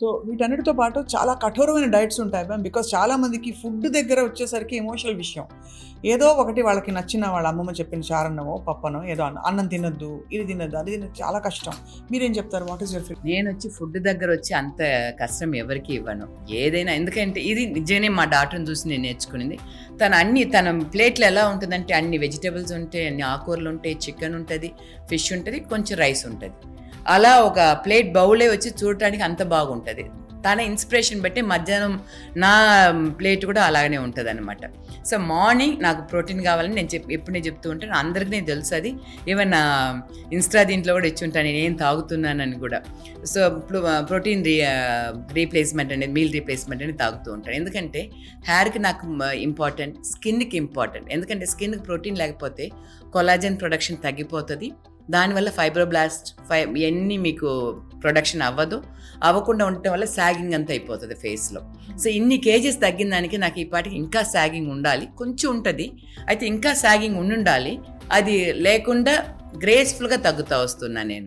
So వీటన్నిటితో పాటు చాలా కఠోరమైన డైట్స్ ఉంటాయి మ్యామ్. బికాజ్ చాలామందికి ఫుడ్ దగ్గర వచ్చేసరికి ఎమోషనల్ విషయం. ఏదో ఒకటి వాళ్ళకి నచ్చిన వాళ్ళ అమ్మమ్మ చెప్పిన చారన్నమో, పప్పనో ఏదో అన్నం తినొద్దు, ఇది తినొద్దు, అది తినొద్దు చాలా కష్టం. మీరేం చెప్తారు? What is your feel? నేనొచ్చి ఫుడ్ దగ్గరొచ్చి అంత కష్టం ఎవరికీ ఇవ్వను. ఏదైనా ఎందుకంటే ఇది నిజంగానే మా డాక్టర్‌ని చూసి నేను నేర్చుకునింది. తన ప్లేట్‌లో ఎలా ఉంటదంటే అన్ని వెజిటబుల్స్ ఉంటాయి, అన్ని ఆకుకూరలుంటాయి, చికెన్ ఉంటది, ఫిష్ ఉంటది, కొంచెం రైస్ ఉంటది. అలా ఒక ప్లేట్ బౌలే వచ్చి చూడటానికి అంత బాగుంటది. తన ఇన్స్పిరేషన్ బట్టి మధ్యాహ్నం నా ప్లేట్ కూడా అలాగనే ఉంటదనమాట. సో మార్నింగ్ నాకు ప్రోటీన్ కావాలని నేను ఎప్పుడు చెప్తూ ఉంటాను. అందరికీ నేను తెలుసు అది. ఈవెన్ ఇన్స్టా దీంట్లో కూడా ఇచ్చి ఉంటాను నేనేం తాగుతున్నానని కూడా. సో ప్రోటీన్ రీప్లేస్మెంట్ అనేది మీల్ రీప్లేస్మెంట్ అనేది తాగుతూ ఉంటాను. ఎందుకంటే హెయిర్కి నాకు ఇంపార్టెంట్, స్కిన్కి ఇంపార్టెంట్. ఎందుకంటే స్కిన్కి ప్రోటీన్ లేకపోతే కొలాజన్ ప్రొడక్షన్ తగ్గిపోతుంది. దానివల్ల ఫైబ్రోబ్లాస్ట్ ఇవన్నీ మీకు ప్రొడక్షన్ అవ్వకుండా ఉండటం వల్ల సాగింగ్ అంతా అయిపోతుంది ఫేస్లో. సో ఇన్ని కేజీస్ తగ్గిన దానికి నాకు ఈ పాటికి ఇంకా సాగింగ్ ఉండాలి, కొంచెం ఉంటుంది. అయితే ఇంకా సాగింగ్ ఉండాలి, అది లేకుండా గ్రేస్ఫుల్గా తగ్గుతూ వస్తున్నా నేను.